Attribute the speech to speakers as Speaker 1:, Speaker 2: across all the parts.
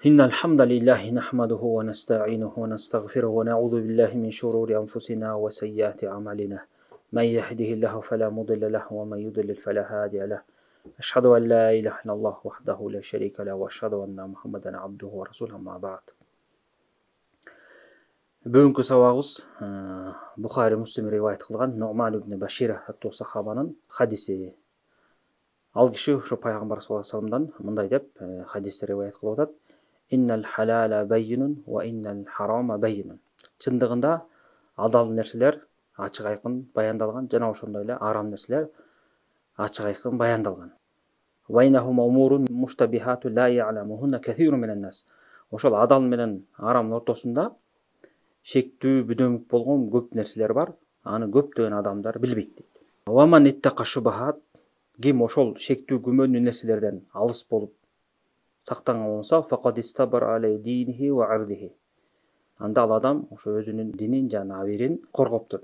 Speaker 1: إن الحمد لله نحمده ونستعينه ونستغفره ونعوذ بالله من شرور أنفسنا وسيئات أعمالنا من يهده الله فلا مضل له ومن يضلل فلا هادي له أشهد أن لا إله إلا الله وحده لا شريك له وأشهد أن محمدا عبده ورسوله أما بعد. Бүгінгі сабағымыз Бұхари Муслим риwayat қылған Нұғман ибн Башир аттуу сахабанын хадиси. Ал киши ошо пайгамбар саллаллаху алейхи вассаламдан мындай деп хадисти риwayat кылып атат: Иннал халала баййинун ва иннал харама баййинун. Чындыгында адал нерселер ачык айкын баяндалган, жана ошондой эле арам нерселер ачык айкын баяндалган. Вайнахума умурун муштабихату ла я'ламухунна касирун минан нас. Ошол адал менен арамдын ортосунда шектүү бүдөмүк болгон көп нерселер бар, аны көптөгөн адамдар билбейт дейт. Ваман иттака шубахат, ким ошол шектүү күмөнүү нерселерден алыс болуп сактанган болсо, факад истабар алей динихи ва ардихи. Анда ал адам ошо өзүнүн динин жана абийирин коргоптур.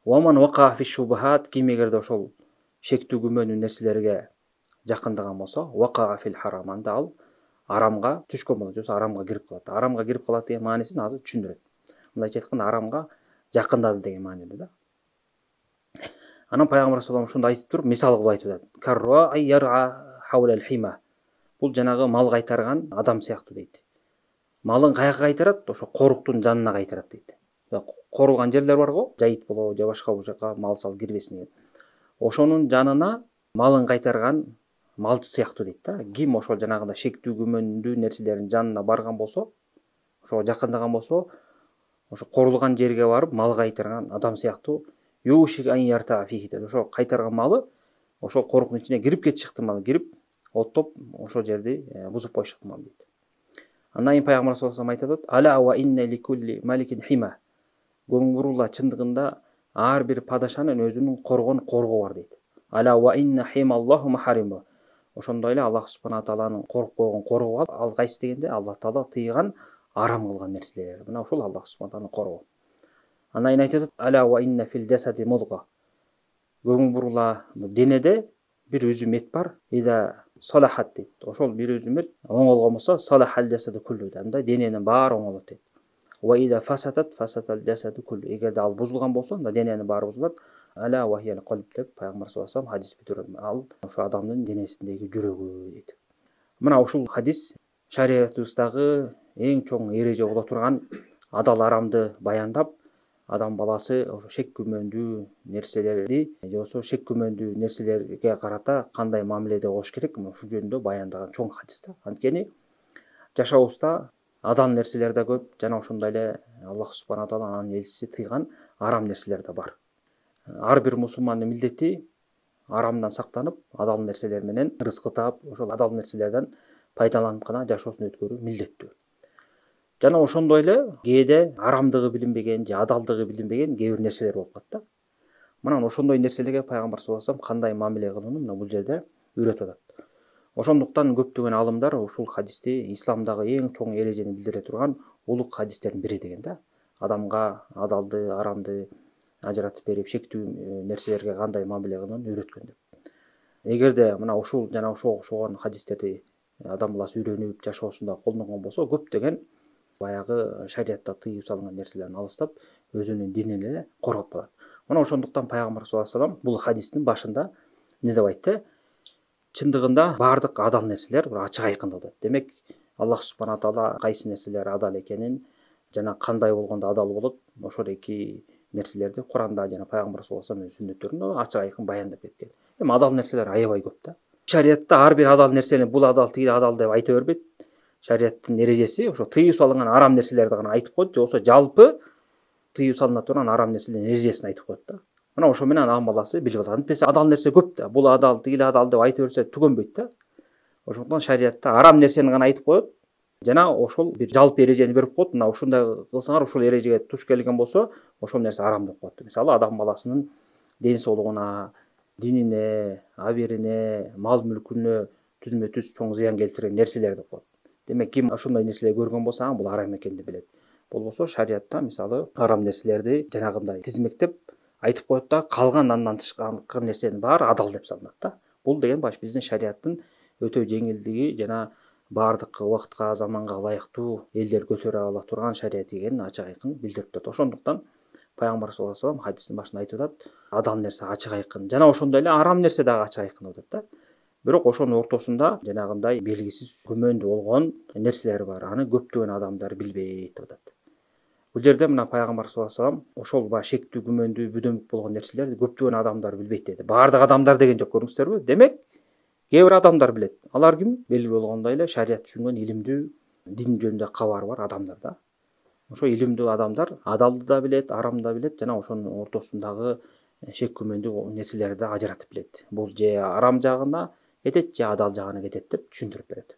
Speaker 1: Ваман вака фи шубахат, ким эгерде ошол шектүү күмөнүү нерселерге жакындаган болсо, вака фил харам, анда ал арамга түшкөн болот, же арамга кирип калат. Арамга кирип калат деген маанисин азыр түшүндүрөт. Мындайча айтканда арамга жакындады деген мааниде да. Анан пайгамбар саллаллаху алейхи ошондо айтып туруп, мисал кылып айтып атат. Карра айярга хаулал хима. Бул жанагы мал кайтарган адам сыяктуу дейт. Малын каяка кайтарат? Ошо коруктун жанына кайтарат дейт. Корулган жерлер бар го, жайыт болобу же башка бул жака мал сал кирбесин деген. Ошонун жанына малын кайтарган малчы сыяктуу дейт да. Ким ошол жанагында шектүү күмөндүү нерселердин жанына барган болсо, ошого жакындаган болсо, ошо корулган жерге барып мал кайтарган адам сыяктуу юшик ан ярта фихи дейт. Ошо кайтарган малы ошол коруктун ичине кирип кетиши ыктымал, кирип оттоп ошол жерди бузуп коюшу ыктымал дейт. Андан кийин пайгамбар саллаллаху алейхи вассалам айтат: "Ала ва инна ликулли маликин хима." Көңгүрулла чындыгында ар бир падашанын өзүнүн коргон коргу бар дейт. Ала ва инна хималлаху махариму. Ошондой эле Аллах субхана тааланын коруп койгон коргуга ал кайсы дегенде Аллах таала тыйган, арам кылган нерселер. Мына ошол Аллах субхана тааланын коргу. Андан кийин айтат: "Ала ва инна фил жасади мудга." Көңгүрулла денеде бир үзүм эт бар. Ида салахат дейт. Ошол бир үзүм эт оңолгон болсо, салахал жасаду куллу. Анда дененин баары оңолот дейт. Ва ида фасатат фасатал жасаду куллу. Эгерде ал бузулган болсо, анда дененин баары бузулат. Ала ва хиял калб деп пайгамбар саллаллаху алейхи вассалам хадис бүтүрөт. Ал ошо адамдын денесиндеги жүрөгү дейт. Мына ушул хадис шариятыбыздагы эң чоң эреже боло турган адал арамды баяндап, адам баласы ошо шек күмөндүү нерселерди же болбосо шек күмөндүү нерселерге карата кандай мамиледе болуш керек, ушул жөнүндө баяндаган чоң хадис да. Анткени жашообузда адал нерселер да көп, жана ошондой эле Аллах субхана таала анын элчиси тыйган арам нерселер да бар. Ар бир мусулмандын милдети арамдан сактанып, адал нерселер менен рызкы таап, ошол адал нерселерден пайдаланып гана жашоосун өткөрүү милдеттүү. Жана ошондой эле кээде арамдыгы билинбеген же адалдыгы билинбеген кээ бир нерселер болуп калат да. Мына ошондой нерселерге пайгамбар саллаллаху алейхи вассалам кандай мамиле кылууну мына бул жерде үйрөтүп атат. Ошондуктан көптөгөн алымдар ушул хадисти исламдагы эң чоң эрежени билдире турган улук хадистердин бири деген да. Адамга адалды, арамды ажыратып берип, шектүү нерселерге кандай мамиле кылууну үйрөткөн деп. Эгерде мына ушул жана ошого окшогон хадистерди адам баласы үйрөнүп, жашоосунда колдонгон болсо, көптөгөн баягы шариатта тыюу салынган нерселерден алыстап, өзүнүн динин эле коргоп калат. Мына ошондуктан пайгамбар саллаллаху алейхи вассалам бул хадистин башында эмне деп айтты? Чындыгында бардык адал нерселер ачык айкын деп атат. Демек, Аллах субхана таала кайсы нерселер адал экенин жана кандай болгондо адал болот, ошол эки нерселерди Куранда жана пайгамбар саллаллаху алейхи вассаламдын сүннөттөрүндө ачык айкын баяндап кеткен. Эми адал нерселер аябай көп да. Шариатта ар бир адал нерсени бул адал, тиги адал деп айта бербейт. Шариаттын эрежеси ошо тыюу салынган арам нерселерди гана айтып коет, же болбосо жалпы тыюу салына турган арам нерселердин эрежесин айтып коет да. Мына ошо менен адам баласы билип алат. Антпесе адал нерсе көп да. Бул адал, тиги адал деп айта берсе түгөнбөйт да. Ошондон шариатта арам нерсени гана айтып коет. Жана ошол бир жалпы эрежени берип коет. Мына ушундай кылсаңар, ушул эрежеге туш келген болсо, ошол нерсе арам деп коет. Мисалы, адам баласынын ден соолугуна, динине, абийирине, мал мүлкүнө түзмө түз чоң зыян келтирген нерселер деп коет. Демек, ким ошондой нерселерди көргөн болсо, бул арам экенин билет. Болбосо шариатта мисалы арам нерселерди жанагындай тизмектеп айтып коет да, калган андан тышкары нерсенин баары адал деп саналат да. Бул деген баш биздин шариаттын өтө жеңилдиги жана баардык убакытка заманга ылайыктуу элдер көтөрө ала турган шарият экенин ачык айкын билдирип турат. Ошондуктан пайгамбар саллаллаху алейхи вассалам хадистин башында айтып атат, адал нерсе ачык айкын, жана ошондой эле арам нерсе дагы ачык айкын деп атат да. Бирок ошонун ортосунда жанагындай белгисиз күмөндүү болгон нерселер бар. Аны көптөгөн адамдар билбейт деп атат. Бул жерде мына пайгамбар саллаллаху алейхи вассалам ошол баягы шектүү, күмөндүү, бүдөмүк болгон нерселерди көптөгөн адамдар билбейт деди. Баардык адамдар деген жок, көрдүңүздөрбү? Демек, кээ бир адамдар билет. Алар ким? Белгилүү болгондой эле шарият түшүнгөн, илимдүү, дин жөнүндө кабары бар адамдар да. Ошо илимдүү адамдар адалды да билет, арамды да билет, жана ошонун ортосундагы шек күмөндүү нерселерди ажыратып билет. Бул же арам жагына кетет, же адал жагына кетет деп түшүндүрүп берет.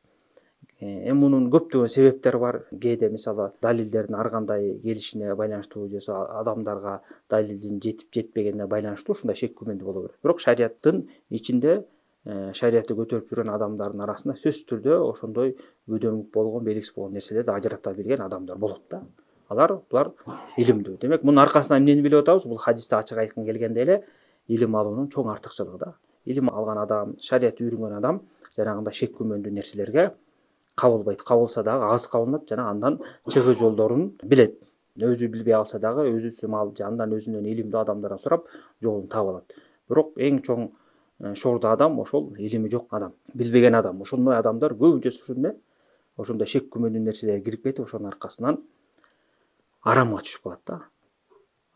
Speaker 1: Эми мунун көптөгөн себептери бар. Кээде мисалы далилдердин ар кандай келишине байланыштуу, же адамдарга далилдин жетип жетпегенине байланыштуу ушундай шек күмөндүү боло берет. Бирок шариаттын ичинде шариятты көтөрүп жүргөн адамдардын арасында сөзсүз түрдө ошондой бүдөмүк болгон, белгисиз болгон нерселерди ажырата билген адамдар болот да. Булар илимдүү. Демек, мунун аркасынан эмнени билип атабыз? Бул хадисте ачык айкын келгенде эле илим алуунун чоң артыкчылыгы да. Илим алган адам, шариятты үйрөнгөн адам жанагындай шек күмөндүү нерселерге кабылбайт. Кабылса дагы аз кабылат, жана андан чыгуу жолдорун билет. Өзү билбей алса дагы өзү малчы, андан өзүнөн илимдүү адамдардан сурап жолун таап алат. Бирок эң чоң шордо адам ошол илими жок адам, билбеген адам. Ошондой адамдар көбүнчөсү ошондой шек күмөндүү нерселерге кирип кетип, ошонун аркасынан арамга түшүп калат да.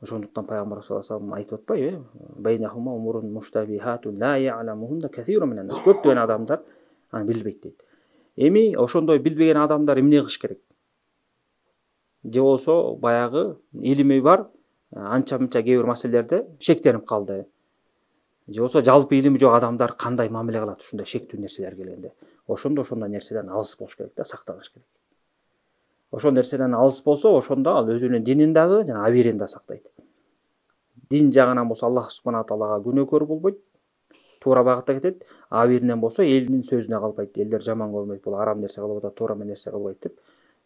Speaker 1: Ошондуктан пайгамбар саллаллаху алейхи вассалам айтып атпайбы? Байнахума умурун муштабихатун ла я'ламухунна касирун минан нас. Көптөгөн адамдар аны билбейт дейт. Эми ошондой билбеген адамдар эмне кылыш керек? Же болсо баягы илими бар, анча-мынча кээ бир маселелерде шектенип калды. Же болсо жалпы илими жок адамдар кандай мамиле кылат ушундай шектүү нерселер келгенде? Ошондой нерселерден алыс болуш керек да, сактаныш керек. Ошол нерседен алыс болсо, ошондо ал өзүнүн динин дагы жана абийирин да сактайт. Дин жагынан болсо Аллах субхана таалага күнөөкөр болбойт, туура багытта кетет. Абийиринен болсо элдин сөзүнө калбайт. Элдер жаман көрбөйт, бул арам нерсе кылып атат, туура нерсе кылбайт деп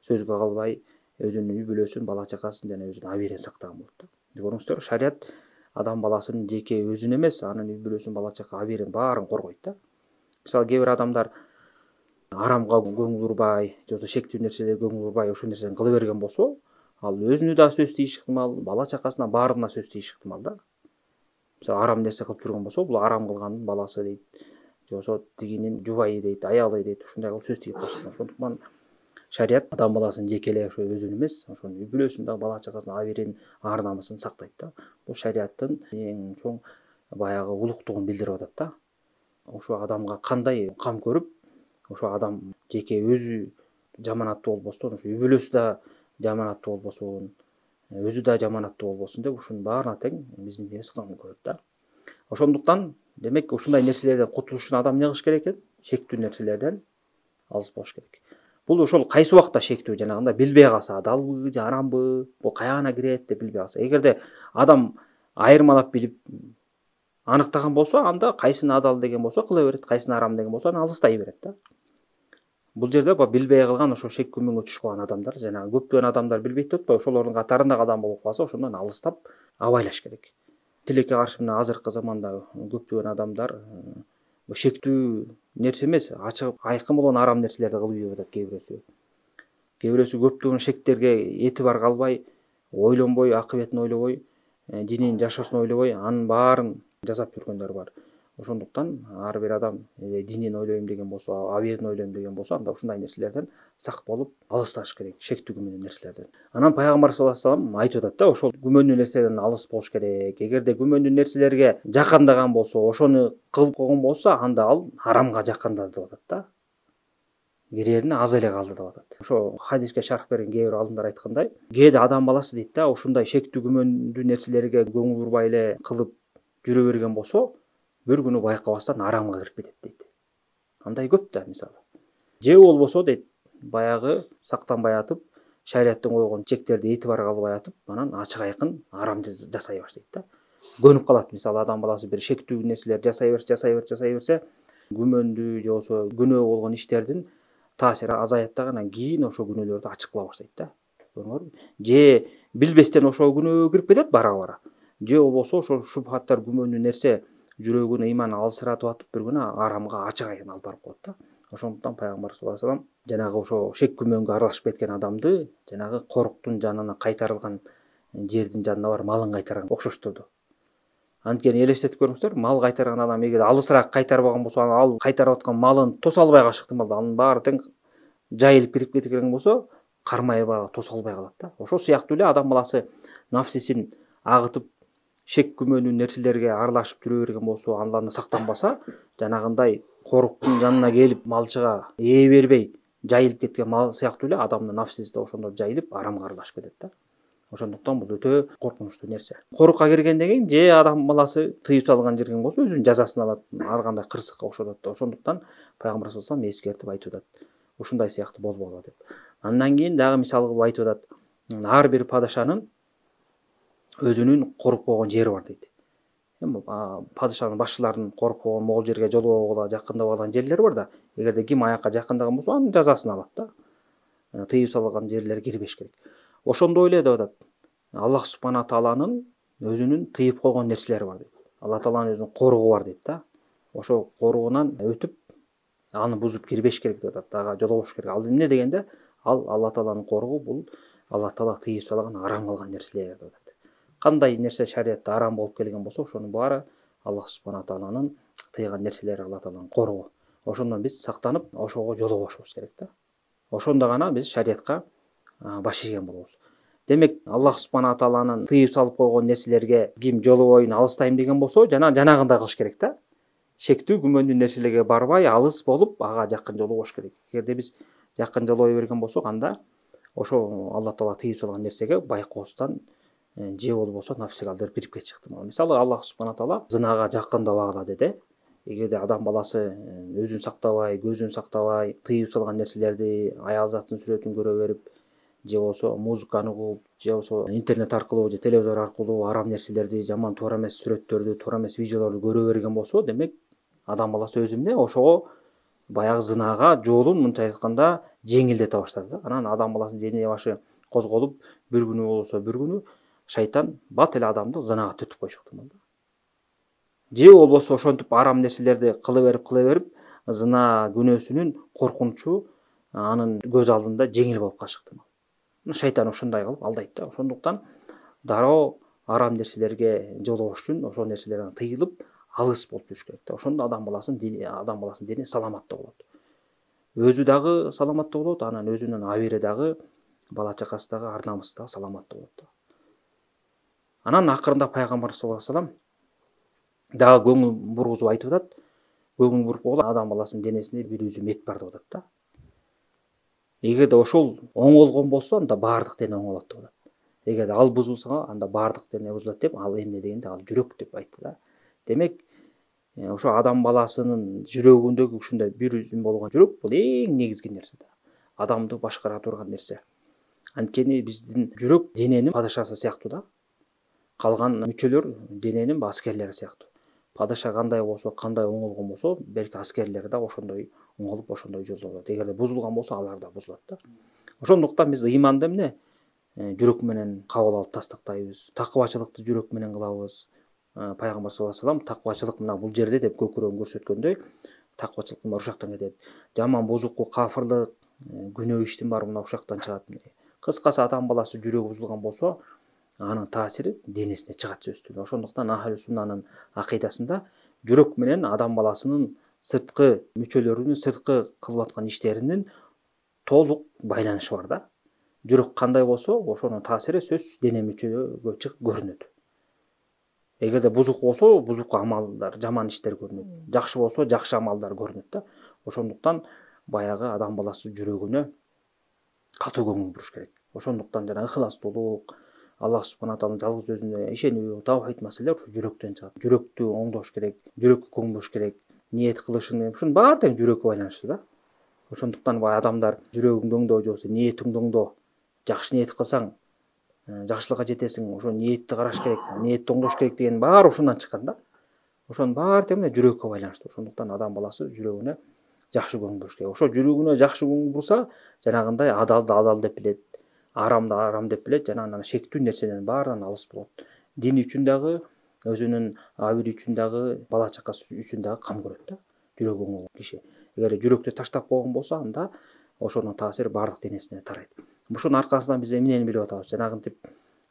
Speaker 1: сөзгө калбай, өзүнүн үй бүлөсүн, бала чакасын жана өзүнүн абийирин сактаган болот да. Көрүңүздөр, шарият адам баласынын жеке өзүн эмес, анын үй бүлөсүн, бала чака, абийирин баарын коргойт да. Мисалы кээ бир адамдар арамга көңүл урбай, же болбосо шектүү нерселерге көңүл урбай, ошол нерсени кыла берген болсо, ал өзүнө да сөз тийиши ыктымал, бала чакасына баарына сөз тийиши ыктымал да. Мисалы арам нерсе кылып жүргөн болсо, бул арам кылганын баласы дейт, же болсо тигинин жубайы дейт, аялы дейт, ушундай кылып сөз тийип калышат. Ошондуктан шарият адам баласынын жеке эле ошо өзүн эмес, ошонун үй бүлөсүн да, бала чакасын, абийирин, ар намысын сактайт да. Бул шариаттын эң чоң баягы улуктугун билдирип атат да. Ошо адамга кандай кам көрүп, ошо адам жеке өзү жаманаттуу болбостон, ошо үй бүлөсү да жаманаттуу болбосун, өзү да жаманаттуу болбосун деп ушунун баарына тең биздин динибиз кам көрөт да. Ошондуктан демек ушундай нерселерден кутулуш үчүн адам эмне кылыш керек экен? Шектүү нерселерден алыс болуш керек. Бул ошол кайсы убакта шектүү, жанагындай билбей калса, адалбы же арамбы, бул каягына кирет деп билбей калса. Эгерде адам айырмалап билип аныктаган болсо, анда кайсын адал деген болсо кыла берет, кайсын арам деген болсо аны алыстай берет да. Бул жерде билбей калган, ошо шек күмөнгө түшүп калган адамдар, жана көптөгөн адамдар билбейт деп атпайбы, ошолордун катарындагы адам болуп калса, ошондон алыстап абайлаш керек. Тилекке каршы мына азыркы заманда көптөгөн адамдар шектүү нерсе эмес, ачык айкын болгон арам нерселерди кылып жүрүп атат кээ бирөөсү. Кээ бирөөсү көптөгөн шектерге этибар калбай, ойлонбой, акыбетин ойлобой, динин жашоосун ойлобой, анын баарын жасап жүргөндөр бар. Ошондуктан ар бир адам динин ойлойм деген болсо, абийирин ойлойм деген болсо, анда ушундай нерселерден сак болуп алысташ керек, шектүү күмөндүү нерселерден. Анан пайгамбар саллаллаху алейхи вассалам айтып атат да, ошол күмөндүү нерселерден алыс болуш керек. Эгерде күмөндүү нерселерге жакындаган болсо, ошону кылып койгон болсо, анда ал арамга жакындады деп атат да. Кирерине аз эле калды деп атат. Ошо хадиске шарх берген кээ бир алымдар айткандай, кээде адам баласы дейт да, ушундай шектүү күмөндүү нерселерге көңүл бурбай эле кылып жүрө берген болсо, бир күнү байкабастан арамга кирип кетет дейт. Андай көп да мисалы. Же болбосо дейт, баягы сактанбай атып, шариаттын койгон чектерди этибар кылбай атып, анан ачык айкын арам жасай баштайт да. Көнүп калат, мисалы адам баласы бир шектүү нерселер жасай берсе, күмөндүү же болсо күнөө болгон иштердин таасири азаят да, анан кийин ошо күнөөлөрдү ачыклай баштайт да. Көрдүңөрбү? Же билбестен ошо күнөөгө кирип кетет бара. Же болбосо ошо шубхаттар, күмөндүү нерсе жүрөгүн, ыйманын алысыратып атып, бир күнү арамга ачык айкын алып барып коет да. Ошондуктан пайгамбар саллаллаху алейхи вассалам жанагы ошо шек күмөнгө аралашып кеткен адамды жанагы коруктун жанына кайтарылган жердин жанына барып малын кайтарган окшоштурду. Анткени элестетип көрүңүздөр, мал кайтарган адам эгер алысыраак кайтарып алган болсо, ал кайтарып аткан малын тоса албай калышы ыктымал. Анын баары тең жайылып кирип кеткен болсо, кармай баягы тоса албай калат да. Ошол сыяктуу эле адам баласы нафсисин агытып шек күмөнүү нерселерге аралашып жүрө берген болсо, Алланы сактанбаса, жанагындай коруктун жанына келип малчыга ээ бербей жайылып кеткен мал сыяктуу эле адамдын нафсиси да ошондо жайылып арамга аралашып кетет да. Ошондуктан бул өтө коркунучтуу нерсе. Корукка киргенден кийин же адам баласы тыюу салган жерген болсо өзүнүн жазасын алат, ар кандай кырсыкка окшотот да. Ошондуктан пайгамбар саллаллаху алейхи вассалам эскертип айтып атат. Ушундай сыяктуу болбогула деп. Андан кийин дагы мисал кылып айтып атат. Ар бир падышанын өзүнүн коруп койгон жери бар дейт. Падышанын башчыларынын коруп койгон могул жерге жолбогула, жакындабаган жерлери бар да. Эгерде ким аякка жакындаган болсо, анын жазасын алат да. Тыюу салган жерлерге кирбеш керек. Ошондой эле деп атат. Аллах субхана тааланын өзүнүн тыйып койгон нерселери бар дейт. Алла тааланын өзүнүн коругу бар дейт да. Ошол коругунан өтүп аны бузуп кирбеш керек деп атат. Дагы жолобош керек. Ал эмне дегенде, ал Алла тааланын коругу, бул Алла таала тыйып салган, арам кылган нерселер деп атат. Кандай нерсе шариатта арам болуп келген болсо, ошонун баары Аллах субхана тааланын тыйган нерселери, Алла тааланын коругу. Ошондон биз сактанып, ошого жолобошубуз керек да. Ошондо гана биз шариатка баш ийген болобуз. Демек, Аллах субхана тааланын тыйып салып койгон нерселерге ким жолобойн, алыстайм деген болсо, жанагындай кылыш керек да. Шектүү күмөндүү нерселерге барбай, алыс болуп, ага жакын жолобош керек. Эгерде биз жакын жолобой берген болсок, анда ошо Алла таала тыйып салган нерсеге байкоосуздан же болбосо нафсиге алдырып кирип кетиши ыктымал. Мисалы, Аллах субхана таала зынага жакындабагыла деди. Эгерде адам баласы өзүн сактабай, көзүн сактабай, тыйып салган нерселерди, аял заттын сүрөтүн көрө берип, же болсо музыканы угуп, же болсо интернет аркылуу же телевизор аркылуу арам нерселерди, жаман туура эмес сүрөттөрдү, туура эмес видеолорду көрө берген болсо, демек адам баласы өзү эмне, ошого баягы зынага жолун мынча айтканда жеңилдете баштады да. Анан адам баласынын дене башы козголуп, бир күнү болсо бир күнү шайтан бат эле адамды зынага түртүп койчу ыктымал да. Же болбосо ошентип арам нерселерди кыла берип, зына күнөөсүнүн коркунучу анын көз алдында жеңил болуп калышы ыктымал. Шайтан ошондой кылып алдайт да. Ошондуктан дароо арам нерселерге жолобош үчүн ошол нерселерден тыйылып, алыс болуп жүрүш керек да. Ошондо адам баласынын дене саламаттуу болот. Өзү дагы саламаттуу болот, анан өзүнүн абийири дагы, бала чакасы дагы, ар намысы дагы саламаттуу болот да. Анан акырында пайгамбар саллаллаху алейхи вассалам дагы көңүл бургузуп айтып атат. Көңүл буруп койгула, адам баласынын денесинде бир үзүм эт бар деп атат да. Эгерде ошол оңолгон болсо, анда баардык дене оңолот деп атат. Эгерде ал бузулса, анда баардык дене бузулат деп, ал эмне дегенде, ал жүрөк деп айтты да. Демек, ошо адам баласынын жүрөгүндөгү ушундай бир үзүм болгон жүрөк, бул эң негизги нерсе да. Адамды башкара турган нерсе. Анткени биздин жүрөк дененин падышасы сыяктуу да. Калган мүчөлөр дененин аскерлери сыяктуу. Падыша кандай болсо, кандай оңолгон болсо, берки аскерлери да ошондой оңолуп, ошондой жолдо болот. Эгерде бузулган болсо, алар да бузулат да. Ошондуктан биз ыйманды эмне жүрөк менен кабыл алып тастыктайбыз. Такыбачылыкты жүрөк менен кылабыз. Пайгамбар саллаллаху алейхи вассалам такыбачылык мына бул жерде деп көкүрөгүн көрсөткөндөй, такыбачылыктын баары ушактан кетет. Жаман бузуку, кафырлык, күнөө иштин баары мына ушактан чыгат. Кыскасы, адам баласы жүрөгү бузулган болсо, анын таасири денесине чыгат сөзсүз. Ошондуктан ахли суннанын акыйдасында жүрөк менен адам баласынын сырткы мүчөлөрүнүн, сырткы кылып аткан иштеринин толук байланышы бар да. Жүрөк кандай болсо, ошонун таасири сөзсүз дене мүчөлөргө чыгып көрүнөт. Эгерде бузук болсо, бузук амалдар, жаман иштер көрүнөт. Жакшы болсо, жакшы амалдар көрүнөт да. Ошондуктан баягы адам баласы жүрөгүнө катуу көңүл буруш керек. Ошондуктан жана ыхластуулук, Аллах субхана тааланын жалгыз өзүнө ишенүү, таухид маселелер ушу жүрөктөн чыгат. Жүрөктү оңдош керек, жүрөккө көңүл буруш керек, ниет кылышың, ушунун баары тең жүрөккө байланыштуу да. Ошондуктан бай адамдар жүрөгүңдү оңдоо же болбосо ниетиңди оңдоо, жакшы ниет кылсаң, жакшылыкка жетесиң, ошо ниетти караш керек, ниетти оңдош керек деген баары ушундан чыккан да. Ошонун баары тең жүрөккө байланыштуу. Ошондуктан адам баласы жүрөгүнө жакшы көңүл буруш керек. Ошо жүрөгүнө жакшы көңүл бурса, жанагындай адалды адал деп билет, арамды арам деп билет, жана анан шектүү нерселердин баарынан алыс болот. Дин үчүн дагы, өзүнүн абийири үчүн дагы, бала чакасы үчүн дагы кам көрөт да. Жүрөгү оңолгон киши. эгер жүрөктү таштап койгон болсо анда ошонун таасири баардык денесине тарайт. Ошонун аркасынан биз эмнени билип атабыз? Жанагынтип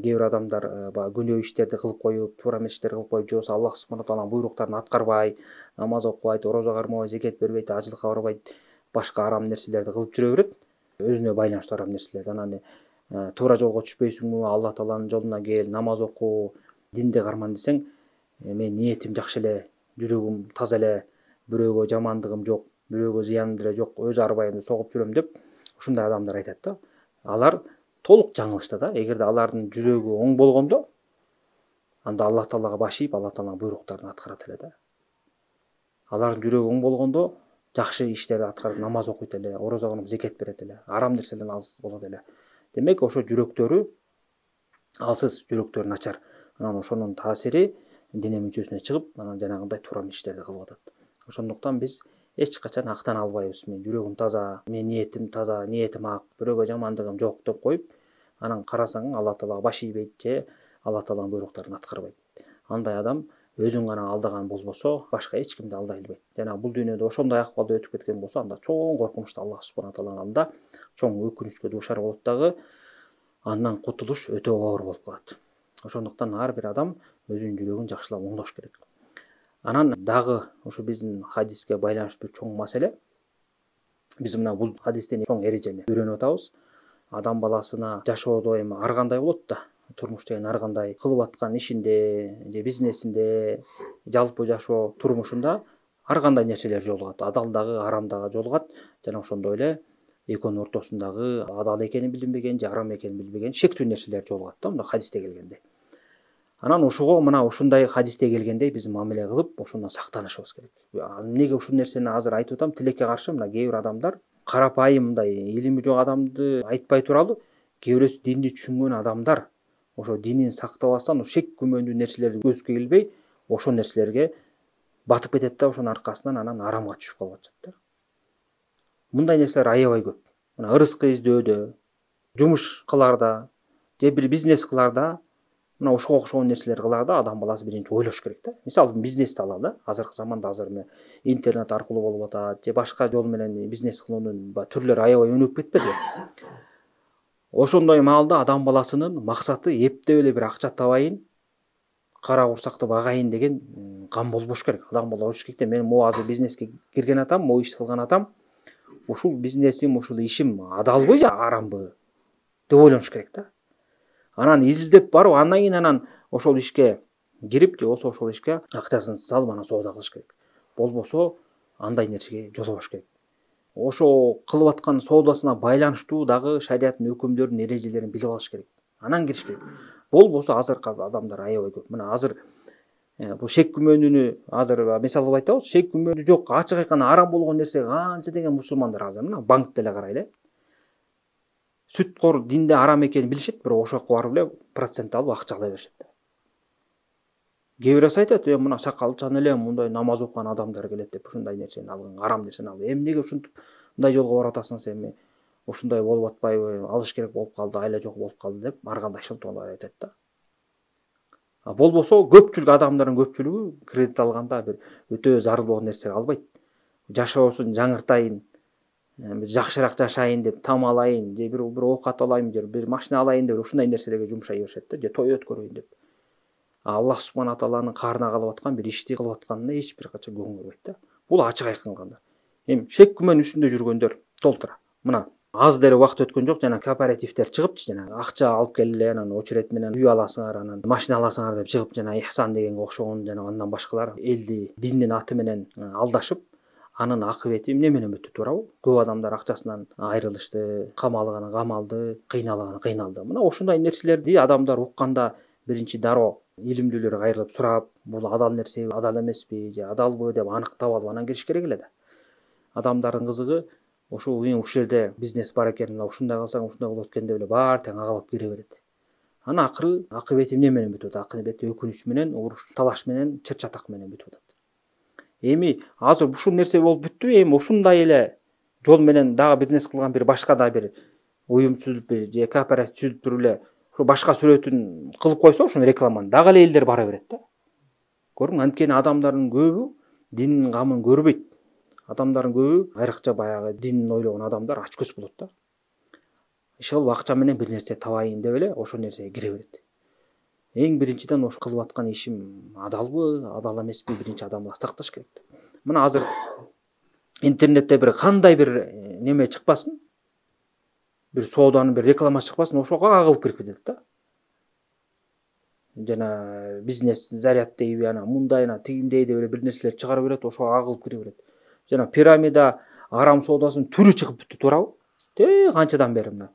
Speaker 1: кээ бир адамдар баягы күнөө иштерди кылып коюп, туура эмес иштерди кылып коюп, же болбосо Аллах субхана тааланын буйруктарын аткарбай, намаз окубайт, орозо кармабайт, зекет бербейт, ажылыкка барбайт, башка арам нерселерди кылып жүрө берет. Өзүнө байланыштуу арам нерселерди. Анан туура жолго түшпөйсүңбү? Алла тааланын жолуна кел, намаз оку, динди карман десең, мен ниетим жакшы эле, жүрөгүм таза эле, бирөөгө жамандыгым жок, бирөөгө зыяным деле жок, өз арбайымды согуп жүрөм деп ушундай адамдар айтат да. Алар толук жаңылышта да. Эгерде алардын жүрөгү оң болгондо, анда Алла таалага баш ийип, Алла тааланын буйруктарын аткарат эле да. Алардын жүрөгү оң болгондо жакшы иштерди аткарып, намаз окуйт эле, орозо кылып зекет берет эле, арам нерселерден алыс болот эле. Демек ошо жүрөктөрү алсыз, жүрөктөрү начар. Анан ошонун таасири дене мүчөсүнө чыгып, анан жанагындай туура эмес иштерди кылып атат. Ошондуктан биз эч качан актана албайбыз. Мен жүрөгүм таза, мен ниетим таза, ниетим ак, бирөөгө жамандыгым жок деп коюп, анан карасаң Алла таалага баш ийбейт же Алла тааланын буйруктарын аткарбайт. Андай адам өзүн гана алдаган болбосо, башка эч кимди алдай албайт. Жана бул дүйнөдө ошондой акыбалда өтүп кеткен болсо, анда чоң коркунучта Аллах субхана тааланын алдында чоң өкүнүчкө дуушар болот дагы, андан кутулуш өтө оор болуп калат. Ошондуктан ар бир адам өзүнүн жүрөгүн жакшылап оңдош керек. Анан дагы ушу биздин хадиске байланыштуу чоң маселе, биз мына бул хадистен чоң эрежени үйрөнүп атабыз. Адам баласына жашоодо эми ар кандай болот да. Турмуш деген ар кандай, кылып аткан ишинде, же бизнесинде, жалпы жашоо турмушунда ар кандай нерселер жолугат. Адал дагы, арам дагы жолугат. Жана ошондой эле экөөнүн ортосундагы адал экени билинбеген же арам экени билинбеген шектүү нерселер жолугат да, мына хадисте келгендей. Анан ушуга мына ушундай хадисте келгендей биз мамиле кылып, ошондон сактанышыбыз керек. Эмнеге ушул нерсени азыр айтып атам? Тилекке каршы мына кээ бир адамдар карапайым мындай илими жок адамды айтпай туралы, кээ бирөөсү динди түшүнгөн адамдар ошо динин сактабастан шек күмөндүү нерселерди көзгө илбей, ошол нерселерге батып кетет да, ошонун аркасынан анан арамга түшүп калып атышат да. Мындай нерселер аябай көп. Мына ырыскы издөөдө, жумуш кыларда, же бир бизнес кыларда, мына ошого окшогон нерселер кыларда адам баласы биринчи ойлош керек да. Мисалы бизнести алалы да. Азыркы заманда азыр интернет аркылуу болуп атат, же башка жол менен бизнес кылуунун түрлөрү аябай өнүгүп кетпеди. Ошондой маалда адам баласынын максаты эптеп эле бир акча табайын, кара курсакты багайын деген кам болбош керек. Адам бала ойлош керек да, мен могу азыр бизнеске кирген атам, могу иш кылган атам, ушул бизнесим, ушул ишим адалбы же арамбы деп ойлонуш керек да. Анан изилдеп барып, андан кийин анан ошол ишке кирип, же болбосо ошол ишке акчасын салып анан соода кылыш керек. Болбосо андай нерсеге жолобош керек. Ошо кылып аткан соодасына байланыштуу дагы шариаттын өкүмдөрүн, эрежелерин билип алыш керек. Анан кириш керек. Болбосо азыркы адамдар аябай көп. Мына азыр бул шек күмөнүнү азыр мисал кылып айтабыз. Шек күмөнү жок, ачык айкан арам болгон нерсе канча деген мусулмандар азыр мына банкте эле карайлы. Сүткор динде арам экенин билишет, бирок ошол жака барып эле процент алып акча ала беришет. Кээ бирөөсү айтат, мына сакалчан эле мындай намаз окуган адамдар келет деп ушундай нерсени алган, арам нерсени алып. Эмнеге ушинтип мындай жолго барып атасың сен? Ушундай болуп атпайбы? Алыш керек болуп калды, айла жок болуп калды деп ар кандай шылтоолор айтат да. Болбосо көпчүлүк адамдардын көпчүлүгү кредит алганда бир өтө зарыл болгон нерсе албайт. Жашоосун жаңыртайын, жакшыраак жашайын деп, там алайын, же бир оокат алайын, же бир машина алайын деп ушундай нерселерге жумшай беришет да, же той өткөрөйүн деп. Аллах субхана тааланын каарына калып аткан бир ишти кылып атканына эч бир качан көңүл бурбайт да. Бул ачык айкын кылганда. Эми шек күмөн үстүндө жүргөндөр толтура. Мына аз деле убакыт өткөн жок, жана кооперативдер чыгыпчы, жана акча алып келе, анан очерет менен үй аласыңар, анан машина аласыңар деп чыгып, жана ихсан дегенге окшогон, жана андан башкалар элди диндин аты менен алдашып, анын акыбети эмне менен бүттү, туурабы? Көп адамдар акчасынан айрылышты, камалганы камалды, кыйналганы кыйналды. Мына ушундай нерселерди адамдар укканда биринчи дароо илимдүүлөр кайрылып сурап, бул адал нерсеби, адал эмеспи, же адалбы деп аныктап алып анан кириш керек эле да. Адамдардын кызыгы ушул жерде бизнес бар экен, ушундай кылсаң ушундай болот экен деп эле баары тең агалап кире берет. Анан акыры акыбети эмне менен бүтүп атат? Акыбети өкүнүч менен, уруш, талаш менен, чыр чатак менен бүтүп атат. Эми азыр ушул нерсе болуп бүттү, эми ушундай эле жол менен дагы бизнес кылган бир башка да бир уюм түзүлүп, же кооператив түзүлүп туруп эле ушу башка сүрөтүн кылып койсо, ушуну рекламаны дагы эле элдер бара берет да. Көрдүңбү? Анткени адамдардын көбү диндин камын көрбөйт. Адамдардын көбү, айрыкча баягы динин ойлогон адамдар ачкөз болот да. Ишол акча менен бир нерсе табайын деп эле ошол нерсеге кире берет. Эң биринчиден ошо кылып аткан ишим адалбы, адал эмеспи, биринчи адам сакташ керек. Мына азыр интернетте бир кандай бир неме чыкпасын, бир сооданын бир рекламасы чыкпасын, ошого агылып кирип кетет да. Жана бизнес заряд дейби, ана мындай, ана тигиндей деп эле бир нерселер чыгарып берет, ошого агылып кире берет. Жана пирамида, арам соодасынын түрү чыгып бүттү, туурабы? Канчадан бери мына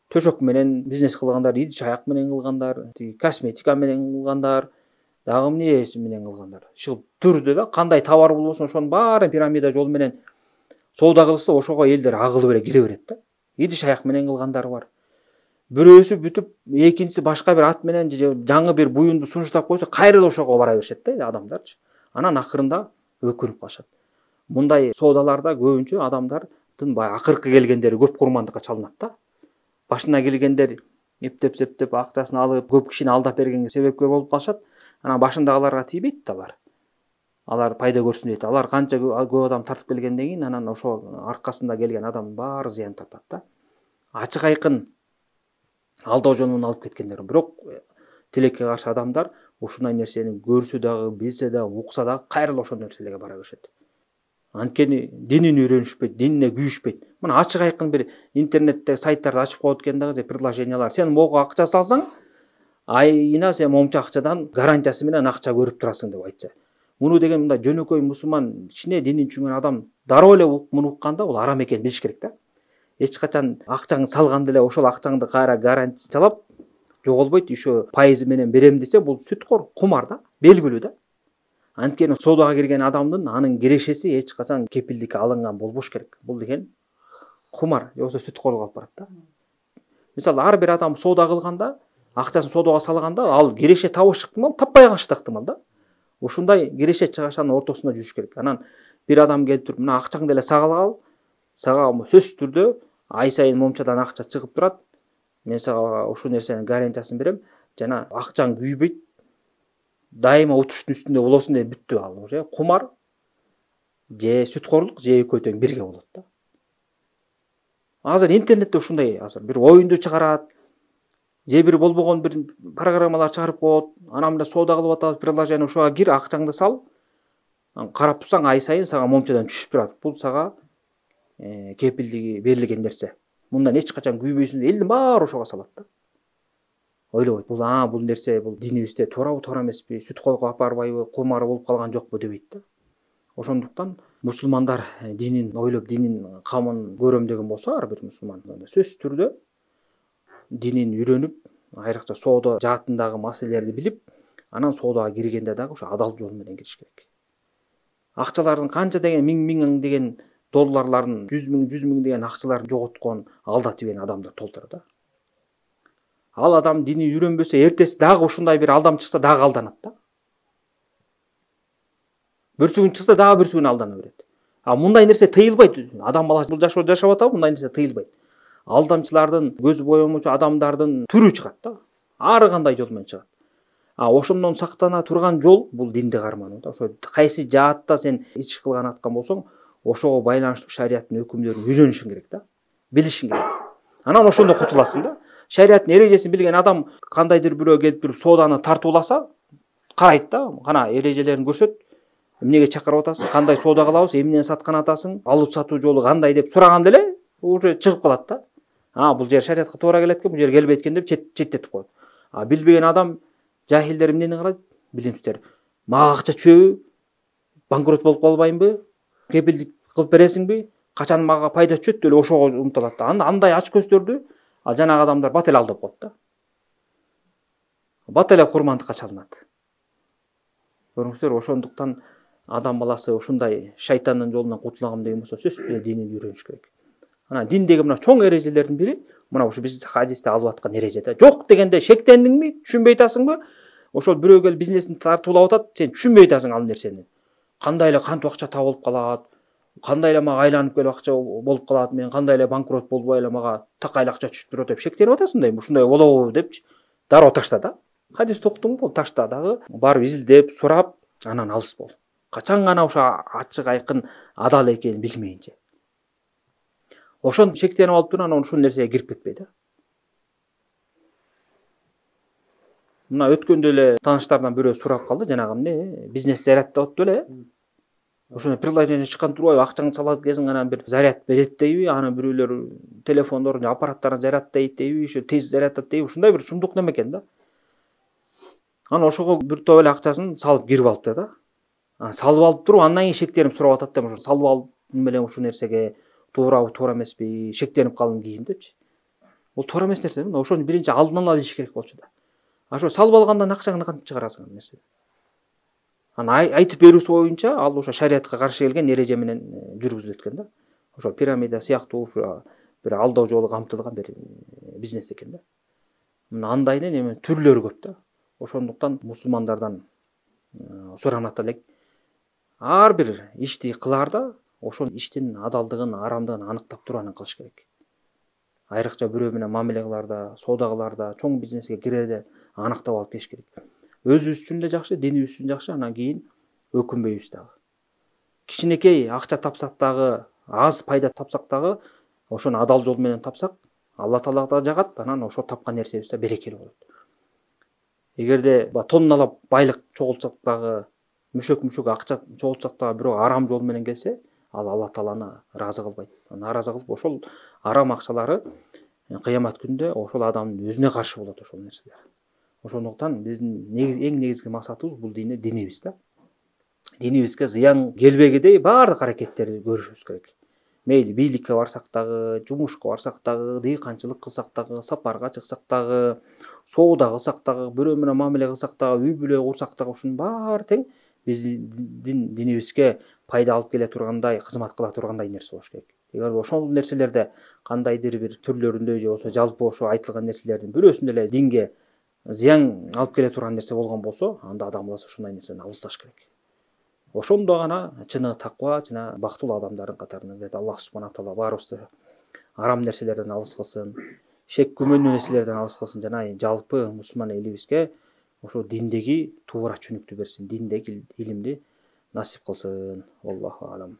Speaker 1: төшөк менен бизнес кылгандар, идиш аяк менен кылгандар, косметика менен кылгандар, дагы эмнеси менен кылгандар. Ушул түрдө да кандай товар болбосун ошонун баарын пирамида жолу менен соода кылса, ошого элдер агылып эле кире берет да. Идиш аяк менен кылгандар бар. Бирөөсү бүтүп, экинчиси башка бир ат менен жаңы бир буюмду сунуштап койсо, кайра эле ошого бара беришет да адамдарчы. Анан акырында өкүнүп калышат. Мындай соодаларда көбүнчө адамдардын баягы акыркы келгендери көп курмандыкка чалынат да. Башына келгендер эптеп акчасын алып, көп кишини алдап бергенге себепкер болуп калышат. Анан башындагыларга тийбейт да алар. Алар пайда көрсүн дейт. Алар канча көп адам тартып келгенден кийин анан ошо аркасында келген адам баары зыян тартат да. Ачык айкын алдоо жолунан алып кеткендер. Бирок тилекке каршы адамдар ушундай нерсени көрсө дагы, билсе дагы, укса дагы кайра ошол нерселерге бара беришет. Анткени динин үйрөнүшпөйт, динине күйүшпөйт. Мына ачык айкын бир интернетте сайттарды ачып коет экен дагы, приложениялар. Сен могу акча салсаң, айына сен момча акчадан гарантиясы менен акча көрүп турасың деп айтса. Муну деген мындай жөнөкөй мусулман, кичине динин түшүнгөн адам дароо эле муну укканда бул арам экенин билиш керек да. Эч качан акчаңды салганда эле ошол акчаңды кайра гарантиялап жоголбойт, ошо пайызы менен берем десе, бул сүткор, кумар да, белгилүү да. Анткени соодага кирген адамдын анын кирешеси эч качан кепилдикке алынган болбош керек. Бул деген кумар, жоксо сүткорлук алып барат да. Мисалы, ар бир адам соода кылганда, акчасын соодага салганда, ал киреше табыш ыктымал, таппай калышы ыктымал да. Ушундай киреше чыгашанын ортосунда жүрүш керек. Анан бир адам келип туруп, мына акчаңды эле сагала ал, сага сөзсүз түрдө ай сайын момчадан акча чыгып турат. Мен сага ушул нерсенин гарантиясын берем, жана акчаң күйбөйт. Дайыма утуштун үстүндө болосуң деп бүттү ал. Уже кумар же сүткорлук же экөө тең бирге болот да. Азыр интернетте ушундай, азыр бир оюнду чыгарат, же бир болбогон бир программалар чыгарып коет, анан мында соода кылып атабыз, приложение, ошого кир, акчаңды сал, карап турсаң ай сайын сага момчадан түшүп турат. Бул сага кепилдиги берилген нерсе. Мындан эч качан күйбөйсүң, элдин баары ошого салат да. Ойлобойт, бул нерсе, бул динибизде туурабы, туура эмеспи, сүткорлукка алып барбайбы, кумар болуп калган жокпу дебейт да. Ошондуктан мусулмандар динин ойлоп, динин камын көрөм деген болсо, ар бир мусулман сөзсүз түрдө динин үйрөнүп, айрыкча соода жаатындагы маселелерди билип, анан соодага киргенде дагы ошо адал жол менен кириш керек. Акчалардын канча деген миң деген долларларын, 100 миң деген акчаларын жоготкон, алдатып ийген адамдар толтура да. Ал адам дини үйрөнбөсө, эртеси дагы ушундай бир алдам чыкса дагы алданат да. Бүрсү күн чыкса дагы бүрсү күн алдана берет. Мындай нерсе тыйылбайт. Адам баласы бул жашап атабы, мындай нерсе тыйылбайт. Алдамчылардын, көз боемочу адамдардын түрү чыгат да. Ар кандай жол менен чыгат. Ошондон сактана турган жол бул динди кармануу да. Ошо кайсы жаатта сен иш кылган аткан болсоң, ошого байланыштуу шариаттын өкүмдөрүн үйрөнүшүң керек да. Билишиң керек. Анан ошондо кутуласың да. Шариаттын эрежесин билген адам кандайдыр бирөө келип туруп сооданы тартууласа, карайт да. Кана эрежелерин көрсөт. Эмнеге чакырып атасың? Кандай соода кылабыз? Эмнени саткан атасың? Алып сатуу жолу кандай деп сураганда эле уже чыгып калат да. Бул жер шариатка туура келет экен, бул жер келбейт экен деп четтетип коет. Билбеген адам, жахилдер эмнени кылат? Билимсиздер. Мага акча түшөбү? Банкрот болуп калбаймбы? Кепилдик кылып бересиңби? Качан мага пайда түшөт деп эле ошого умтулат да. Андай ач көздөрдү жанагы адамдар бат эле алдап коет да. Бат эле курмандыкка чалынат. Көрүңүздөр, ошондуктан адам баласы ушундай шайтандын жолунан кутулагам деген болсо, сөзсүз динин үйрөнүш керек. Анан диндеги мына чоң эрежелердин бири мына ушу биз хадисте алып аткан эреже да. Жок дегенде шектендиңби, түшүнбөй атасыңбы? Ошол бирөө келип бизнесин тартуулап атат, сен түшүнбөй атасың ал нерсени. Кандай эле кантип акча табылып калат? Кандай эле мага айланып келип акча болуп калат? Мен кандай эле банкрот болбой эле мага такайлы акча түшүп турат деп шектенип атасың да. Ушундай болобу депчи дароо ташта да. Хадисти уктуңбу? Ташта дагы барып изилдеп, сурап, анан алыс бол. качан гана ошо ачык айкын адал экенин билмейинче. Ошон шектенип алып туруп анан ушул нерсеге кирип кетпей да. Мына өткөндө эле тааныштардан бирөө сурап калды, жанагы эмне бизнес заряд деп атты беле. Ошону приложение чыккан турбайбы, акчаңды салат кезиң анан бир заряд берет дейби, аны бирөөлөр телефондорун, аппараттарын заряддайт дейби, ошо тез заряддайт дейби, ушундай бир чумдук неме экен да. Анан ошого бир топ эле акчасын салып кирип алыпты да. Салып алып туруп андан кийин шектенип сурап атат да, ошо салып алдым белең ушул нерсеге туурабы, туура эмеспи, шектенип калдым кийин депчи. Бул туура эмес нерсе да. Ошону биринчи алдын ала билиш керек болчу да. Ошо салып алгандан акчаңды кантип чыгарасың аны нерсе? Анан айтып берүүсү боюнча ал ошо шариятка каршы келген эреже менен жүргүзүлөт экен да. Ошо пирамида сыяктуу бир алдоо жолу камтылган бир бизнес экен да. Мына андайдын эме түрлөрү көп да. Ошондуктан мусулмандардан суранат элек, ар бир ишти кылаарда ошол иштин адалдыгын, арамдыгын аныктап туруп анан кылыш керек. Айрыкча бирөө менен мамиле кылаарда, соода кылаарда, чоң бизнеске кирерде аныктап алып келиш керек. Өзүбүз үчүн эле жакшы, динибиз үчүн жакшы, анан кийин өкүнбөйбүз дагы. Кичинекей акча тапсак дагы, аз пайда тапсак дагы, ошону адал жол менен тапсак, Алла Таала да жагат, анан ошо тапкан нерсебиз да берекелүү болот. Эгерде тонналап байлык чогултсак дагы, мүшөк акча чогултсак дагы бирок арам жол менен келсе, ал Алла Тааланы ыраазы кылбайт. Нааразы кылып ошол арам акчалары кыямат күндө ошол адамдын өзүнө каршы болот ошол нерселер. Ошондуктан биздин эң негизги максатыбыз бул динибиз да. Динибизге зыян келбегидей баардык аракеттерди көрүшүбүз керек. Мейли бийликке барсак дагы, жумушка барсак дагы, дыйканчылык кылсак дагы, сапарга чыксак дагы, соода кылсак дагы, бирөө менен мамиле кылсак дагы, үй бүлө курсак дагы, ушунун баары тең биздин динибизге пайда алып келе тургандай, кызмат кыла тургандай нерсе болуш керек. Эгер ошол нерселерде кандайдыр бир түрлөрүндө же болбосо жалпы ошо айтылган нерселердин бирөөсүндө эле динге зыян алып келе турган нерсе болгон болсо, анда адамыбыз ушундай нерседен алысташ керек. Ошондо гана чыны таква жана бактылуу адамдардын катарына кирет. Аллах субхана таала баарыбызды арам нерселерден алыс кылсын, шек күмөнүү нерселерден алыс кылсын жана жалпы мусулман элибизге ошо диндеги туура чүнүктү берсин, диндеги илимди насип кылсын. Аллаху алам.